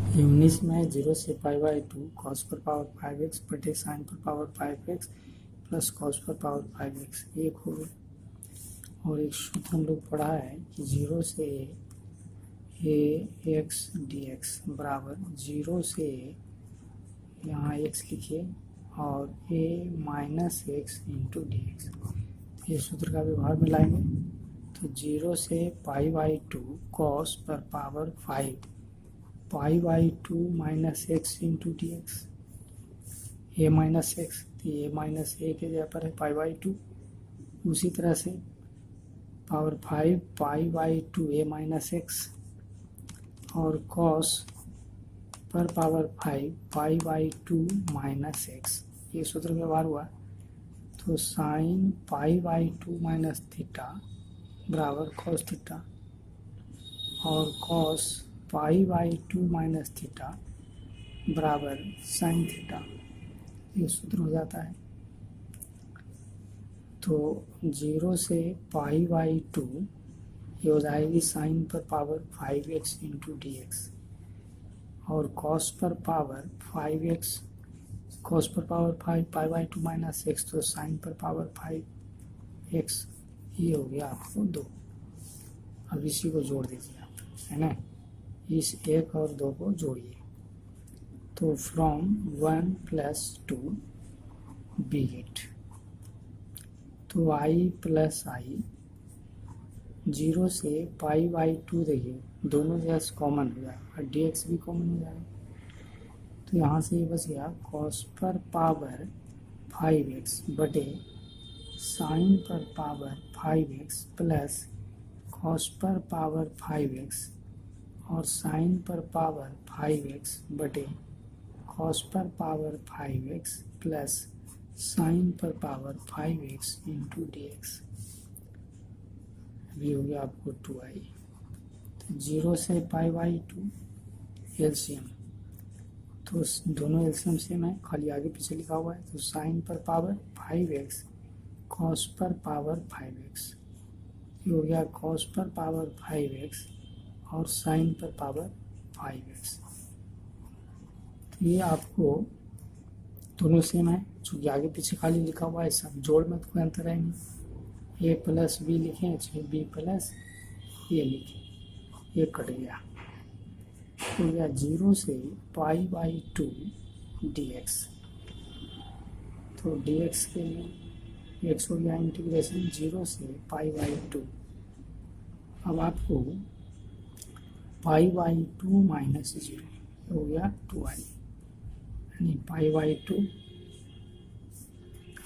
19 में 0 से π/2 cos पर पावर 5x बटे साइन पर पावर 5x प्लस cos पर पावर 5x एक हो गया। और एक सूत्र हम लोग पढ़ा है कि 0 से ax dx बराबर 0 से यहाँ x लिखिए और a minus x into d x. ये सूत्र का व्यवहार में लाएंगे तो 0 से π/2 cos पर power 5 π/2 minus x into d x a minus x, तो ए माइनस ए के जगह पर है π/2। उसी तरह से पावर 5 π/2 ए माइनस एक्स और कॉस पर पावर 5 π/2 माइनस एक्स, ये सूत्र व्यवहार हुआ। तो साइन π/2 माइनस थीटा बराबर कॉस थीटा और कॉस π/2 माइनस थीटा बराबर साइन थीटा, ये सूत्र हो जाता है। तो 0 से π/2 ये हो जाएगी साइन पर power 5x into d x और कॉस पर पावर 5x, कॉस पर पावर 5 π/2 माइनस एक्स, तो साइन पर पावर 5x, ये हो गया आपको 2। अब इसी को जोड़ दीजिए आप, है ना, इस 1 और 2 को जोड़िए तो फ्रॉम 1 + 2 बी गेट। तो i प्लस आई 0 से π/2 देखिए दोनों जगह कॉमन हो जाएगा और dx भी कॉमन हो जाएगा। तो यहाँ से ये बच गया कॉस पर पावर 5x बटे साइन पर पावर 5x प्लस कॉस पर पावर 5x और साइन पर पावर 5x बटे कॉस पर पावर 5x प्लस साइन पर power 5x into d x. अभी हो गया आपको 2i। तो 0 से π/2 एलसीएम, तो दोनों एलसीएम सेम है, खाली आगे पीछे लिखा हुआ है। तो साइन पर पावर 5x कॉस पर पावर 5x, ये हो गया कॉस पर पावर 5x और साइन पर पावर 5x। तो ये आपको दोनों सेम है, चूँकि आगे पीछे खाली लिखा हुआ है, सब जोड़ में कोई अंतर है नहीं। a प्लस बी लिखें चाहे b प्लस ए लिखें, ये कट गया। तो गया 0 से π/2 dx। तो dx के लिए x हो गया इंटीग्रेशन 0 से π/2। अब आपको π/2 माइनस 0 हो गया 2i, यानी π/2।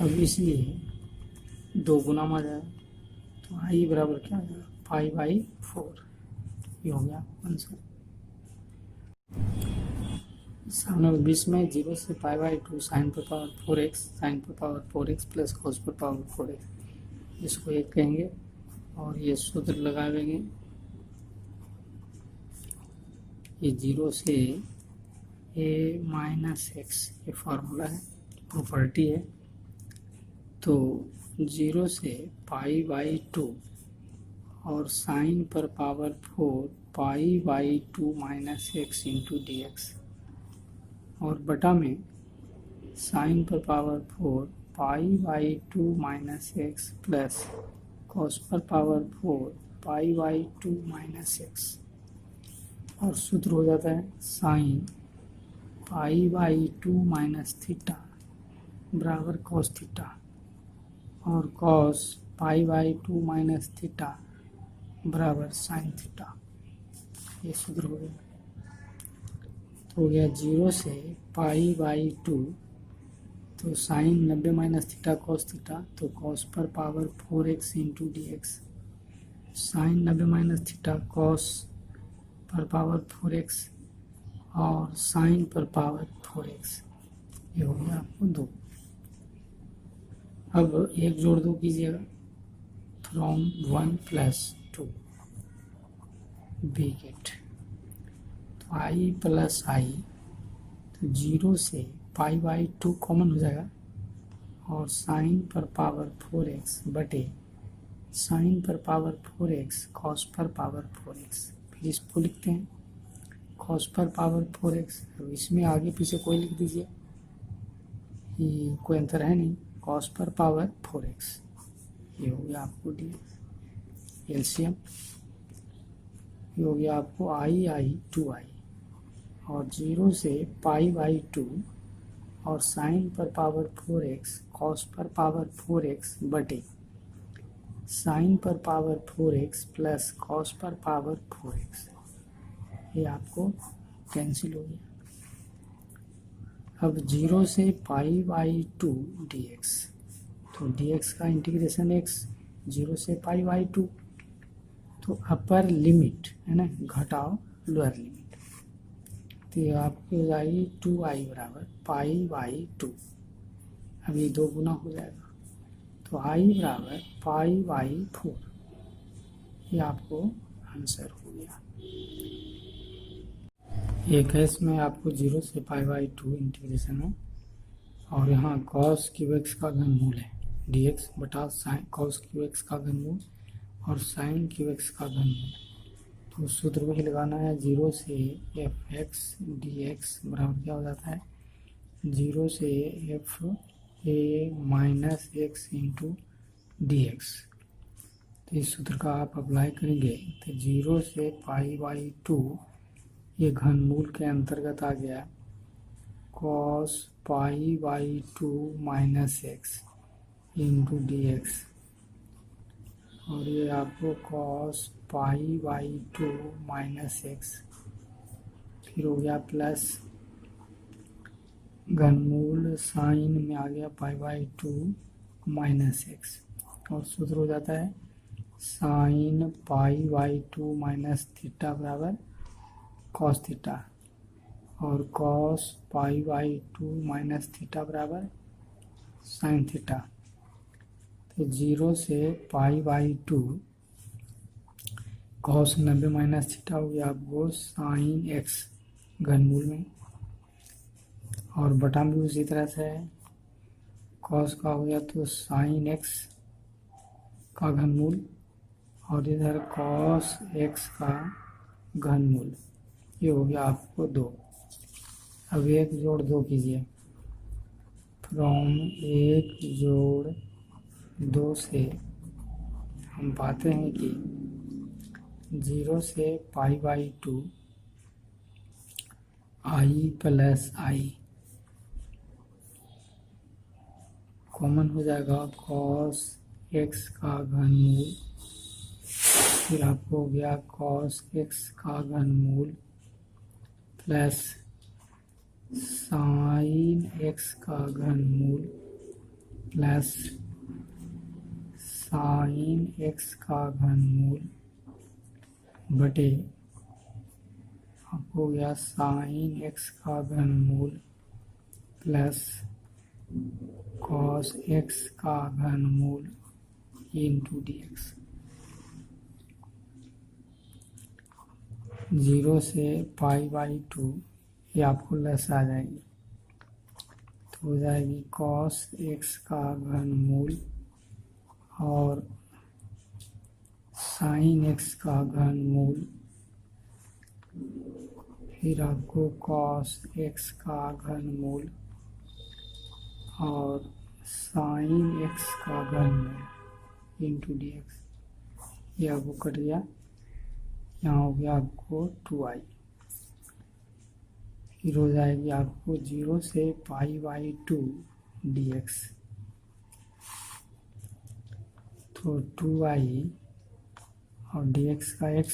अब इसलिए 2 गुना में आ जाएगा, तो i बराबर क्या आ जाएगा π/4, ये हो गया आंसर। सामने 20 में 0 से π/2 साइन पर पावर 4x, साइन पर पावर 4x प्लस कॉस पर पावर 4x, इसको एक कहेंगे और ये सूत्र लगाएंगे। ये 0 से a माइनस एक्स, ये फार्मूला है, प्रॉपर्टी है। तो 0 से π/2 और साइन पर power 4 π/2 minus x into d x और बटा में साइन पर power 4 π/2 minus x plus cos पर पावर 4 π/2 माइनस एक्स, और सूत्र हो जाता है साइन π/2 माइनस थीटा बराबर कॉस थीटा और कॉस π/2 माइनस थीटा बराबर साइन थीटा, ये सूत्र हो गया। तो हो गया 0 से π/2, तो sine 90 minus theta cos theta, तो कॉस पर power 4x into d x, sine 90 minus theta cos पर पावर 4x और साइन पर पावर 4x, ये हो गया आपको 2। अब एक जोड़ दो कीजिएगा, फ्रॉम 1 + 2 बी गेट। तो i प्लस आई, तो 0 से π/2 कॉमन हो जाएगा और साइन पर पावर 4x बटे साइन पर पावर 4x कॉस पर पावर 4x, फिर इसको लिखते हैं कॉस पर पावर 4x। अब इसमें आगे पीछे कोई लिख दीजिए, ये कोई अंतर है नहीं, कॉस पर पावर 4x। ये हो गया आपको डी एलसीएम, ये हो गया आपको आई 2i, और 0 से π/2 और साइन पर पावर 4x कॉस पर पावर 4x बटे साइन पर पावर 4x प्लस कॉस पर पावर 4x, ये आपको कैंसिल हो गया। अब 0 से π/2 dx, तो dx का इंटीग्रेशन x 0 से π/2, तो अपर लिमिट है ना घटाओ लोअर लिमिट, तो ये आपकी हो जाएगी 2i बराबर π/2। अब ये 2 गुना हो जाएगा, तो i बराबर π/4, ये आपको आंसर हो गया। एक है इसमें आपको 0 से π/2 इंटीग्रेशन है, और यहाँ cos क्यूएक्स का घनमूल है dx बटा साइन cos क्यूएक्स का घनमूल और साइन क्यूएक्स का घनमूल। तो सूत्र वही लगाना है, 0 से fx dx बराबर क्या हो जाता है, 0 से f a minus x into dx। तो इस सूत्र का आप अप्लाई करेंगे तो 0 से π/2 ये घनमूल के अंतर्गत आ गया cos π/2 minus x into dx, और ये आपको cos π/2 माइनस x, फिर हो गया प्लस घनमूल साइन में आ गया π/2 माइनस x, और सूत्र हो जाता है साइन π/2 माइनस थीटा बराबर कॉस थीटा, और कॉस π/2 माइनस थीटा बराबर साइन थीटा। तो 0 से π/2 कॉस 90 माइनस थीटा हो गया आपको साइन एक्स घनमूल में, और बटा भी उसी तरह से है, कॉस का हो गया तो साइन एक्स का घनमूल, और इधर कॉस एक्स का घनमूल, ये हो गया आपको 2। अब 1 जोड़ 2 कीजिए, फ्रॉम 1 जोड़ 2 से हम पाते हैं कि 0 से π/2 i प्लस आई कॉमन हो जाएगा cos x का घनमूल, फिर आपको हो गया cos x का घनमूल प्लस साइन x का घनमूल प्लस साइन x का घनमूल बटे आपको हो गया साइन x का घनमूल प्लस cos x का घनमूल इंटू dx। 0 से π/2 ये आपको लेस आ जाएगी, तो हो जाएगी cos x का घनमूल और साइन x का घनमूल, फिर आपको cos x का घनमूल और साइन x का घनमूल इंटू dx। ये आपको कट गया, यहाँ हो गया आपको 2i, फिर हो जाएगी आपको 0 से π/2 dx, तो 2i और dx का x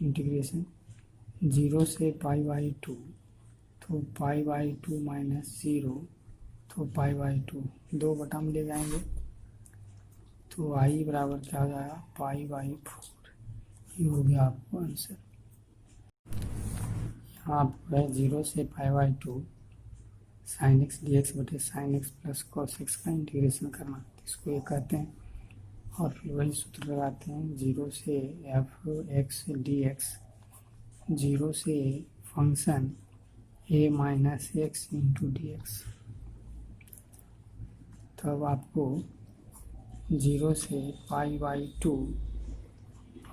इंटीग्रेशन 0 से π/2, तो π/2 माइनस 0, तो π/2 2 बटा में ले जाएंगे, तो i बराबर क्या हो जाएगा π/4। ये हो गया आपको आंसर। यहाँ आपको है 0 से π/2 साइन एक्स डी एक्स बटे sine x plus cos x का इंटीग्रेशन करना, इसको ये कहते हैं, और फिर वही सूत्र लगाते हैं 0 से एफ एक्स डी एक्स, 0 से function a minus x into d x. तब आपको 0 से π/2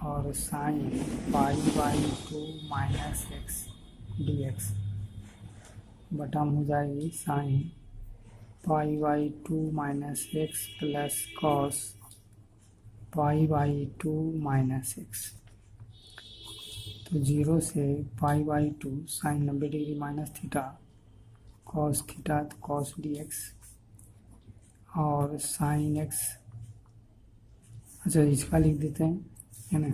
और साइन π/2 माइनस एक्स dx बटम हो जाएगी sine pi by two minus x plus cos pi by two minus x. तो 0 से pi by two sine 90 degree minus theta cos theta तो कॉस डी एक्स और साइन एक्स। अच्छा इसका लिख देते हैं है ना,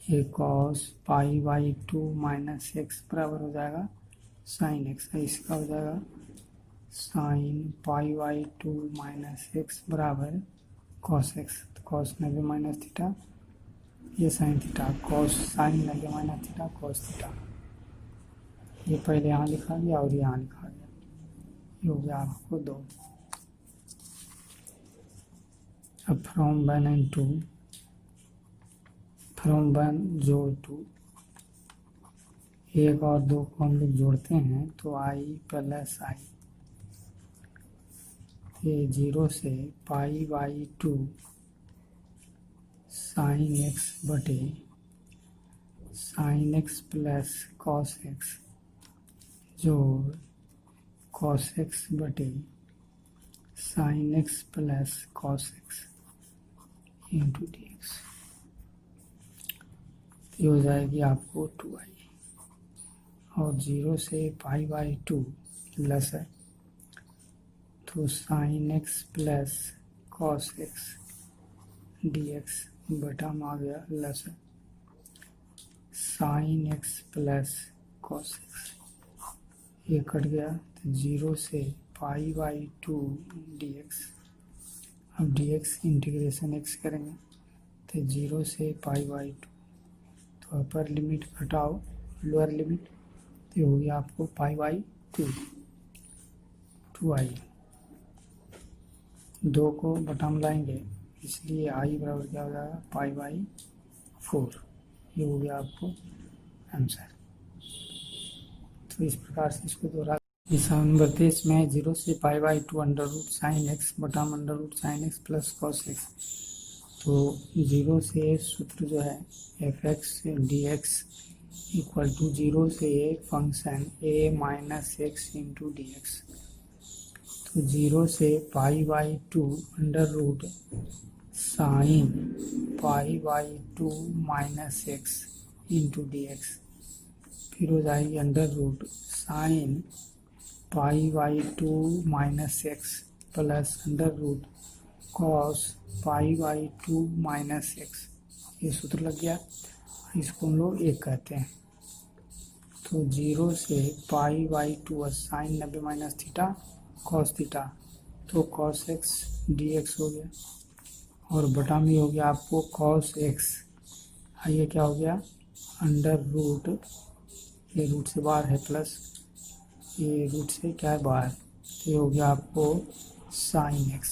ये cos pi by two minus x बराबर हो जाएगा साइन एक्स। इसका हो जाएगा sign pi by two minus x बराबर कॉस एक्स। तो कॉस 90 माइनस थीटा ये sine theta cos sine 90 minus theta cos theta. ये पहले यहाँ लिखा गया और यहाँ लिखा गया, ये हो गया आपको 2। अब फ्रॉम 1 एंड 2 फ्रॉम 1 जोड़ 2 1 और 2 को हम लोग जोड़ते हैं तो आई प्लस आई। ये 0 से pi by two sine x बटे sine x plus cos x जोड़ कॉस एक्स बटे sine x plus cos x into d x. ये हो जाएगी आपको 2i और 0 से पाई बाई टू प्लस है तो sine x plus cos x d x बटम आ गया प्लस है sine x plus cos x. ये कट गया तो 0 से pi by two d x. अब डी एक्स इंटीग्रेशन एक्स करेंगे तो 0 से पाई बाई टू तो अपर लिमिट घटाओ लोअर लिमिट तो हो गया आपको पाई बाई टू आई। 2 को बटम लाएंगे इसलिए आई बराबर क्या हो जाएगा पाई बाई 4। ये हो गया आपको आंसर। तो इस प्रकार से इसको दोहरा नंबर 23 में 0 से pi by two under root sine x बटाम under root sine x plus cos x. तो 0 से सूत्र जो है f x d x equal to 0 से function a minus x into d x. तो 0 से pi by two under root sine pi by two minus x into d x. फिर हो जाएगी under root sine pi by two minus x plus under root cos pi by two minus x. ये सूत्र लग गया, इसको हम लोग एक कहते हैं। तो 0 से pi by two sine 90 minus theta cos theta तो कॉस एक्स डी एक्स हो गया और बटा में हो गया आपको कॉस एक्स। ये क्या हो गया अंडर रूट, ये रूट से बाहर है प्लस, ये रूट से क्या है बाहर, तो ये हो गया आपको साइन एक्स।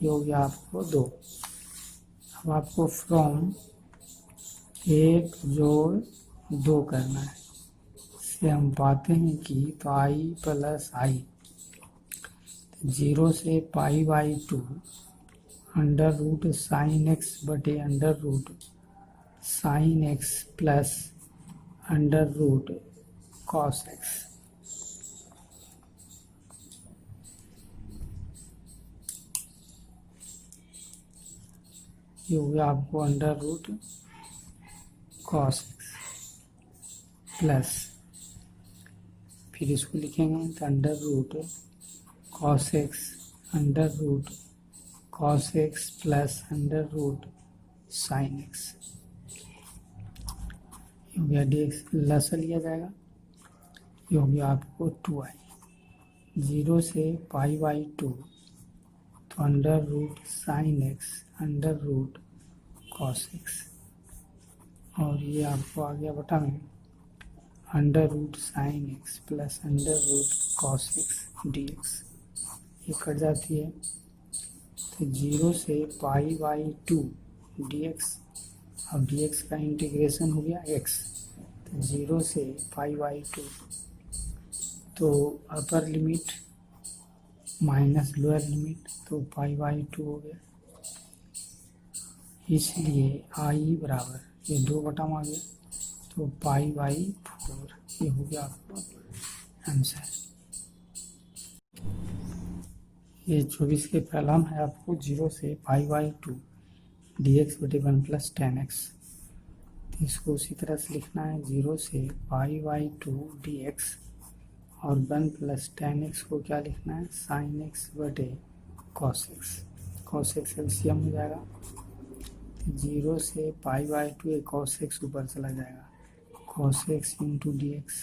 ये हो गया आपको 2। अब आपको फ्रॉम 1 जोड़ 2 करना है। इससे हम पाते हैं कि पाई प्लस आई 0 से pi by two under root sine x बटे under root sine x plus under root cos x. ये हो गया आपको under root cos x plus, फिर इसको लिखेंगे तो under root cos x under root cos x plus under root sine x. ये हो गया डी एक्स लस लिया जाएगा। ये हो गया आपको 2i। 0 से पाई बाई टू तो under root sine x under root cos x और ये आपको आ गया बटा में under root sine x plus under root cos x d x. ये कट जाती है तो 0 से pi by two d x. अब डी एक्स का इंटीग्रेशन हो गया एक्स तो 0 से पाई बाई टू तो upper limit minus lower limit तो पाई बाई टू हो गया। इसलिए आई बराबर ये 2 बटा आ गया तो π/4 ये हो गया आपका आंसर। ये 24 के प्रॉब्लम है आपको 0 से π/2 dx बटे 1 + tan x। तो इसको उसी तरह से लिखना है 0 से π/2 dx और 1 + tan x को क्या लिखना है sin x बटे cos x। cos x LCM हो जाएगा 0 से π/2 ये cos x ऊपर चला जाएगा cos x into d x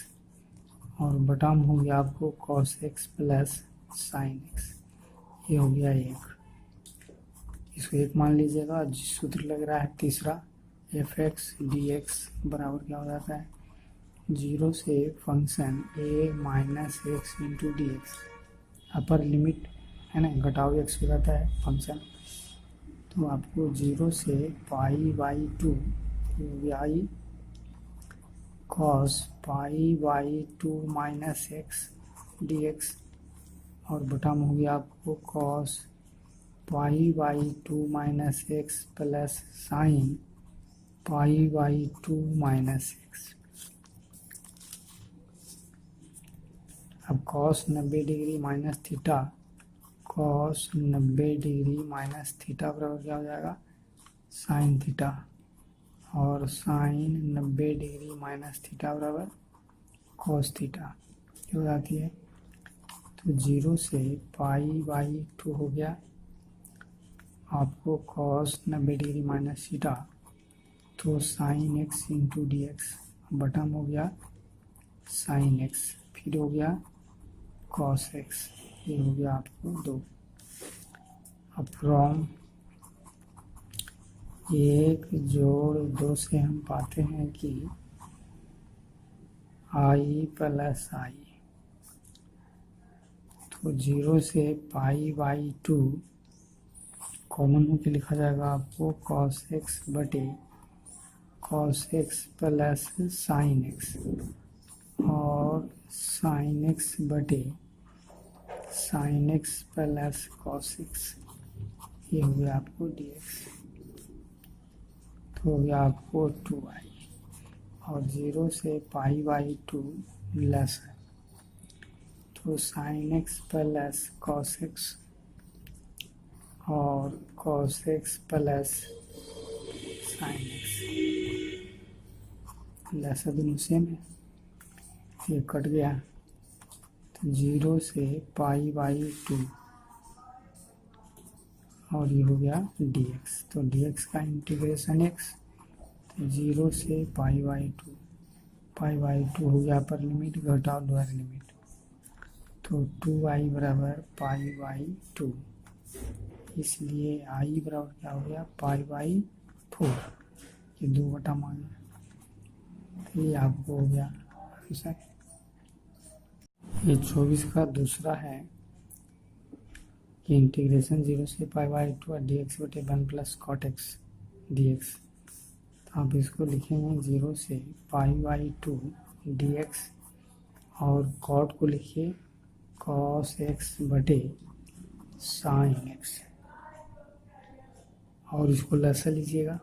और बटा में हो गया आपको cos x plus sin x। ये हो गया 1, इसको 1 मान लीजिएगा। जिस सूत्र लग रहा है तीसरा f(x) dx बराबर क्या हो जाता है 0 से function a minus x into d x, upper limit है ना, घटाव x हो जाता है फंक्शन। तो आपको 0 से π/2 y cos π/2 minus x d x और बटा में हो गया आपको cos π/2 minus x plus sine π/2 minus x. अब cos 90 degree minus theta, cos 90 degree minus theta बराबर क्या हो जाएगा साइन थीटा और साइन 90 डिग्री माइनस थीटा बराबर cos थीटा हो जाती है। तो 0 से π/2 हो गया आपको cos 90 डिग्री माइनस थीटा तो sine x into d x बटन हो गया साइन x, फिर हो गया cos x, ये हो गया आपको 2। अब फ्रॉम 1 जोड़ 2 से हम पाते हैं कि i प्लस i, तो 0 से π/2 कॉमन होकर लिखा जाएगा आपको cos x बटे cos x plus sine x और साइन x बटे साइन x प्लस cos x, ये हो गया आपको dx। तो हो गया आपको 2i और 0 से π/2 लेस है तो sine x plus cos x और cos x plus sine x less दोनों सेम है, ये कट गया। तो 0 से π/2 और ये हो गया dx, तो dx का इंटीग्रेशन x, तो 0 से π/2 हो गया पर लिमिट घटाओ लोअर लिमिट, तो 2i बराबर π/2, इसलिए i बराबर क्या हो गया π/4, ये 2 बटा मान, ये आपको हो गया आंसर। ये 24 का दूसरा है कि इंटीग्रेशन 0 से π/2 dx बटे 1 + cot x dx। तो आप इसको लिखेंगे 0 से π/2 dx और cot को लिखिए cos x बटे साइन x और इसको लसा लीजिएगा,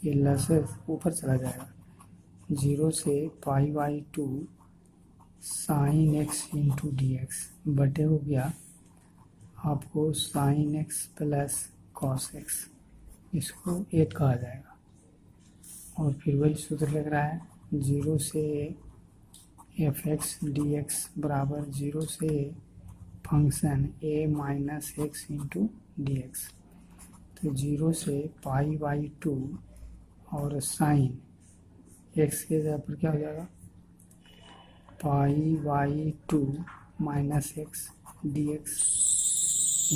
ये लसा ऊपर चला जाएगा 0 से π/2 sine x into d x बटे हो गया आपको sine x plus cos x, इसको 1 कहा जाएगा। और फिर वही सूत्र लग रहा है 0 से f(x) dx बराबर 0 से function a minus x into d x, तो 0 से π/2 और साइन x के जगह पर क्या हो जाएगा π/2 माइनस एक्स डी एक्स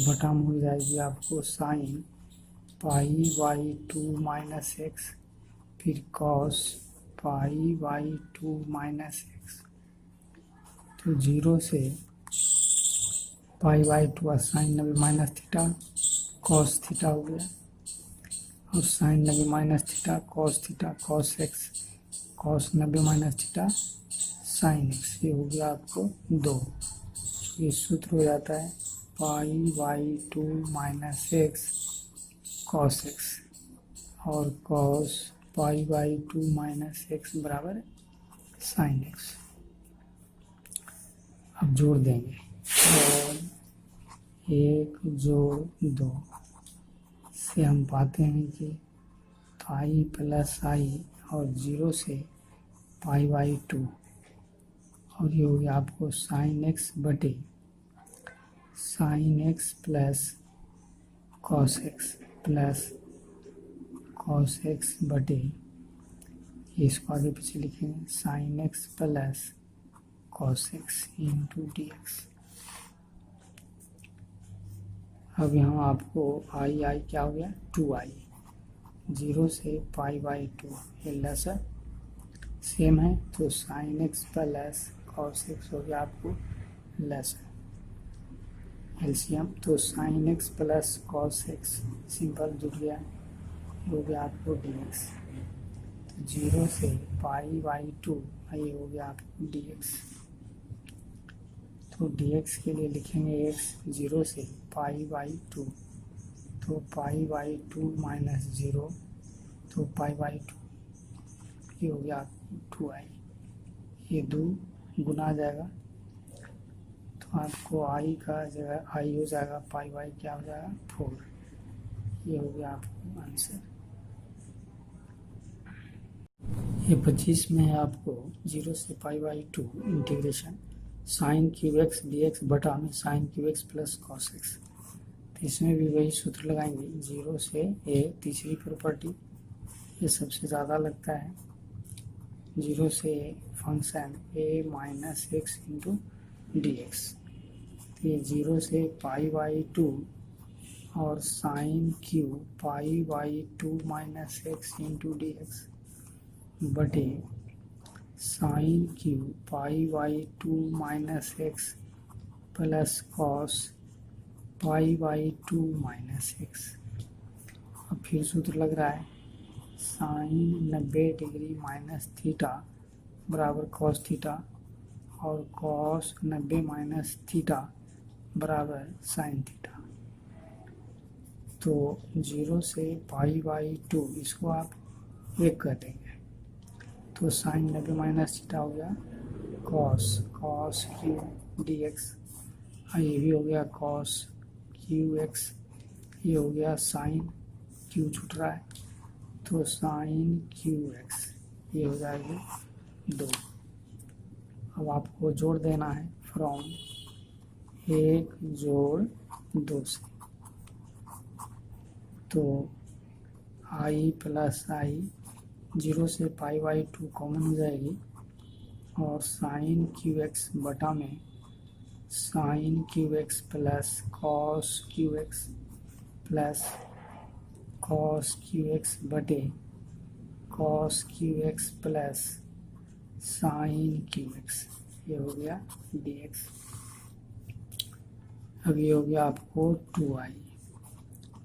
बटा में हो जाएगी आपको साइन π/2 माइनस एक्स फिर cos π/2 माइनस एक्स, तो 0 से π/2 sine 90 minus theta cos theta हो गया और sine 90 minus theta cos theta cos x cos 90 minus theta sine x, ये हो गया आपको 2। ये सूत्र हो जाता है π/2 माइनस एक्स cos x और cos pi by 2 minus x बराबर साइन एक्स। अब जोड़ देंगे और 1 जोड़ 2 से हम पाते हैं कि पाई प्लस आई और 0 से पाई बाई 2 और ये हो गया आपको साइन एक्स बटे sine x plus cos x plus cos x बटे, इसको आगे पीछे लिखेंगे sign x plus cos x into d x. अब यहाँ आपको आई आई क्या हो गया 2i, 0 से पाई बाई 2 ये लेसर सेम है तो sine x plus cos x हो गया आपको लेसर एलसीएम, तो sine x plus cos x simple जुड़ गया हो गया आपको डी एक्स। तो 0 से पाई बाई 2 ये हो गया आपको डी एक्स। तो dx के लिए लिखेंगे x 0 से पाई बाई 2, तो पाई बाई 2 माइनस 0 तो पाई बाई 2 ये हो गया 2i, ये 2 गुना आ जाएगा तो आपको i का जगह i हो जाएगा पाई बाई क्या हो जाएगा 4, ये हो गया आपको आंसर। ये 25 में है आपको 0 से pi by 2 integration sine q x d x बटा में sine q x plus cos x. तो इसमें भी वही सूत्र लगाएंगे 0 से ए, तीसरी प्रॉपर्टी ये सबसे ज़्यादा लगता है, 0 से function a minus x into d x. तो ये 0 से पाई बाई 2 और sine q pi by 2 minus x into d x बटे sine q pi by 2 minus x plus cos pi by 2 minus x. अब फिर सूत्र लग रहा है साइन 90 डिग्री माइनस थीटा बराबर कॉस थीटा और कॉस 90 माइनस थीटा बराबर साइन थीटा। तो 0 से पाई बाई 2 इसको आप 1 कर देंगे तो साइन 90 माइनस थीटा हो गया कॉस क्यू डी एक्स, ये भी हो गया कॉस क्यू एक्स, ये हो गया साइन क्यू छूट रहा है तो साइन क्यू एक्स ये हो जाएगी 2। अब आपको जोड़ देना है फ्रॉम 1 जोड़ 2 से, तो आई प्लस आई 0 से पाई बाई 2 कॉमन हो जाएगी और साइन क्यू एक्स बटा में sine q x plus cos q x plus cos q x बटे cos q x plus sine q x, ये हो गया डी एक्स। अब ये हो गया आपको 2i,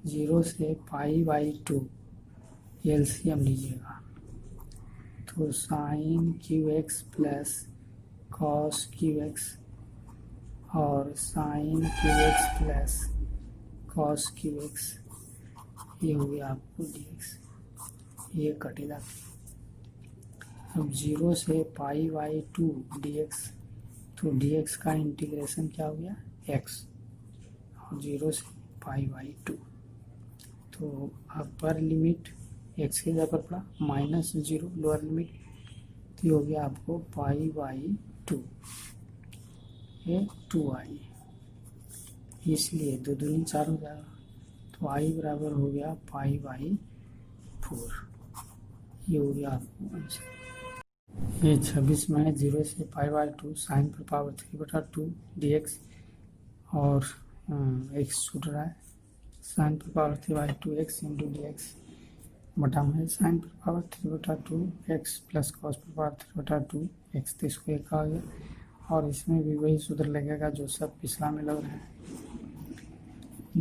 0 से पाई बाई 2 एलसीएम लीजिएगा तो sine q x plus cos q x और sine q x plus cos q x, ये हो गया आपको डी एक्स, ये कटेगा। अब 0 से पाई बाई 2 डी एक्स, तो डी एक्स का इंटीग्रेशन क्या हो गया एक्स और 0 से पाई बाई 2, तो अपर लिमिट एक्स की जगह पर पड़ा -0 लोअर लिमिट, तो ये हो गया आपको पाई बाई 2 ये 2i, इसलिए 2 दूनी 4 हो जाएगा तो i बराबर हो गया पाई बाई 4, ये हो गया आपको आंसर। ये 26 में है 0 से पाई बाई 2 साइन पर पावर 3/2 डी एक्स और एक्स छूट रहा है साइन पर power 3/2 x into d x बटा में साइन पर पावर 3/2 एक्स प्लस कॉस पर पावर 3/2 एक्स, तो इसको एक आ गया और इसमें भी वही सूत्र लगेगा जो सब पिछला में लग रहा है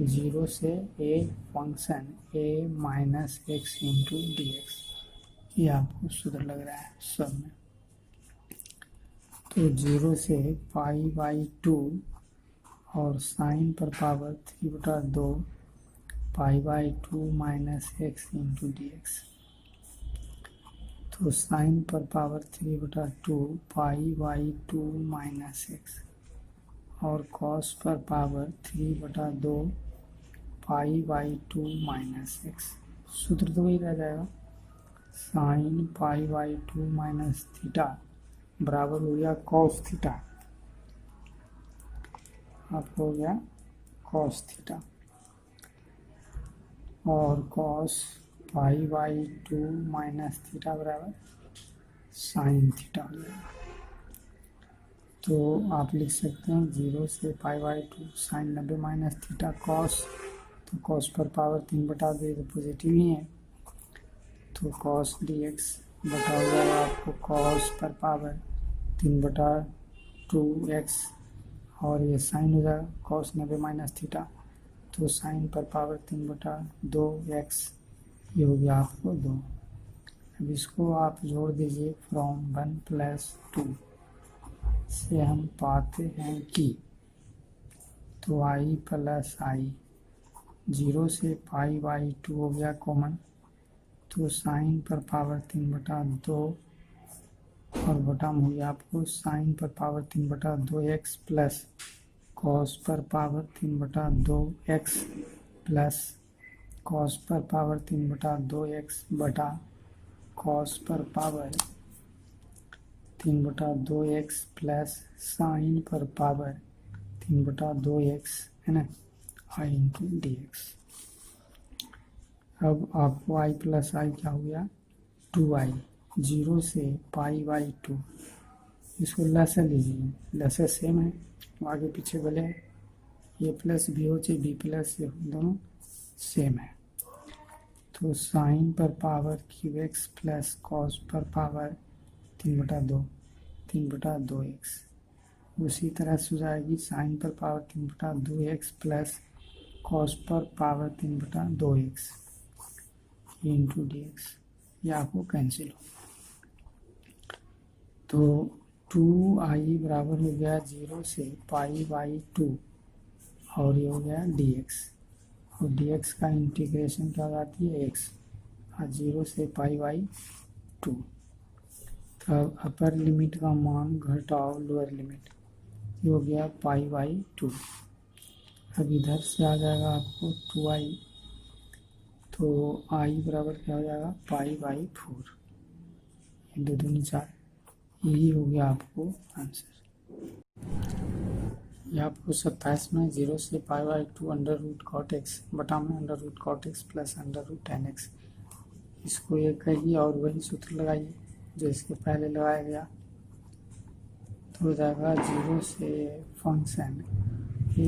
0 से a function a minus x into d x, ये आपको सूत्र लग रहा है सब में। तो 0 से पाई बाई 2 और साइन पर power 3/2 pi by 2 minus x into d x, तो साइन पर power 3/2 pi by 2 minus x और कॉस पर power 3/2 pi by 2 minus x. सूत्र तो वही रह जाएगा, sign pi by 2 minus theta बराबर हो गया कॉस थीटा, आपको हो गया कॉस थीटा, और cos pi by 2 minus theta बराबर साइन थीटा हो जाएगा। तो आप लिख सकते हैं 0 से pi by 2 sine 90 minus theta cos, तो कॉस पर पावर 3/2 तो पॉजिटिव ही है, तो कॉस डी एक्स बटा हो जाएगा आपको कॉस पर पावर 3/2 एक्स, और ये साइन हो जाएगा कॉस 90 माइनस थीटा, तो साइन पर पावर 3/2 एक्स, ये हो गया आपको 2। अब इसको आप जोड़ दीजिए, फ्रॉम 1 + 2 से हम पाते हैं कि, तो i + i 0 से पाई बाई 2 हो गया कॉमन, तो साइन पर पावर 3/2 और बटा में हो गया आपको साइन पर पावर 3/2 एक्स प्लस कॉस पर पावर 3/2 एक्स प्लस कॉस पर पावर 3/2 एक्स बटा कॉस पर पावर 3/2 एक्स प्लस साइन पर पावर 3/2 एक्स है ना, आई इंटू डी एक्स। अब आपको i + i क्या हो गया 2i, 0 से पाई बाई 2, इसको लसा लीजिए, लसा सेम है, आगे पीछे भले ये प्लस भी हो चाहे बी प्लस ये दोनों सेम है, तो साइन पर power Q x plus cos पर पावर 3/2 एक्स, उसी तरह से हो जाएगी साइन पर पावर 3/2 एक्स प्लस कॉस पर power 3/2 x into d x, ये आपको कैंसिल हो, तो 2i बराबर हो गया 0 से पाई बाई 2 और ये हो गया डी एक्स, और डी एक्स का इंटीग्रेशन क्या हो जाती है एक्स, और 0 से पाई बाई 2, तब अपर लिमिट का मान घटाओ लोअर लिमिट, ये हो गया पाई बाई 2। अब इधर से आ जाएगा आपको 2i, तो i बराबर क्या हो जाएगा पाई बाई 4, 2 दूनी 4, यही हो गया आपको आंसर। यह आपको 27 में 0 से पाई बाई 2 √cot x बटा में √cot x plus √tan x, इसको ये कहिए और वही सूत्र लगाइए जो इसके पहले लगाया गया, तो हो जाएगा 0 से function a -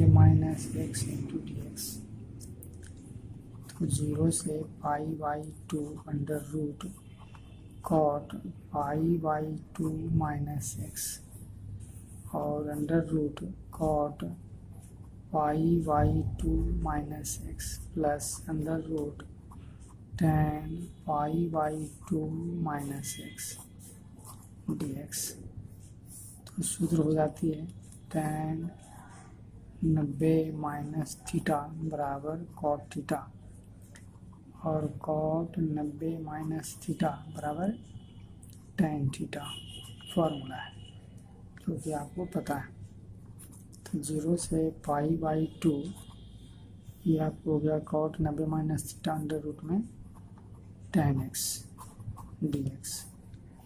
x into d x, तो 0 से pi by 2 √cot pi by 2 minus x और √cot pi by 2 minus x plus √tan pi by 2 minus x d x, तो सूत्र हो जाती है tan 90 माइनस थीटा बराबर कॉट थीटा, और कॉट 90 माइनस थीटा बराबर tan थीटा, फॉर्मूला है क्योंकि आपको पता है। तो 0 से पाई बाई 2, ये आपको हो गया कॉट 90 माइनस थीटा √ में tan x डी एक्स,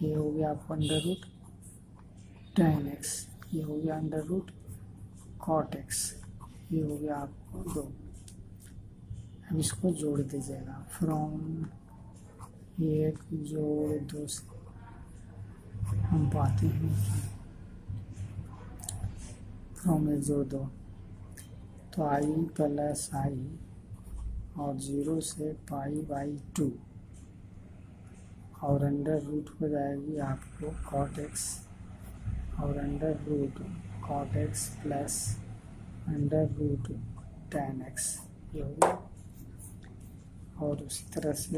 ये हो गया आपको √tan x, ये हो गया √cot x, ये हो गया आपको 2। अब इसको जोड़ दीजिएगा, फ्रॉम 1 जोड़ 2 से हम पाते हैं फ्रॉम 1 जोड़ 2, तो i + i और 0 से पाई बाई 2 और √ हो जाएगी आपको cot x और √cot x plus √tan x, ये हो गया, और उसी तरह से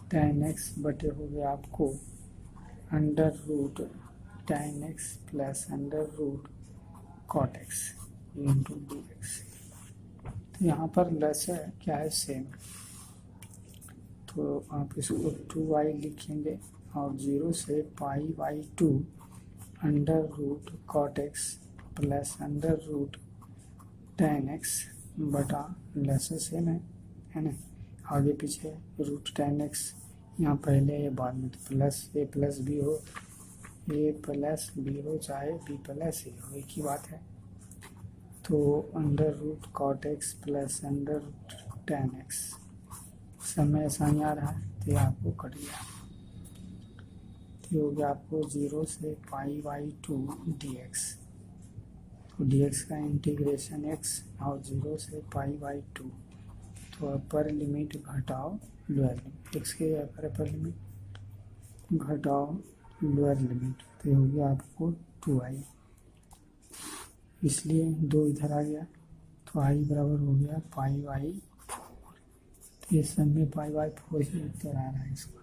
√tan x बटे हो गया आपको √tan x plus √cot x into d x. तो यहाँ पर लेस है क्या है सेम, तो तो आप इसको 2y लिखेंगे और 0 से pi by 2 under root cot x plus under root tan x बटा लेस सेम है ना, आगे पीछे रूट टेन एक्स, यहाँ पहले या बाद में, तो प्लस ए प्लस बी हो, ए प्लस बी हो चाहे बी प्लस ए हो, एक ही बात है। तो under root cot x plus under root tan x, समय ऐसा ही आ रहा है तो आपको कट गया, तो हो गया आपको 0 से पाई बाई 2 डी एक्स। तो डी एक्स का इंटीग्रेशन एक्स और 0 से पाई बाई 2, तो अपर लिमिट घटाओ लोअर लिमिट, एक्स के अपर लिमिट घटाओ लोअर लिमिट, तो हो गया आपको 2i, इसलिए 2 इधर आ गया, तो i बराबर हो गया पाई बाई, तो ये सब में पाई बाई 4 ही उत्तर आ रहा है इसका।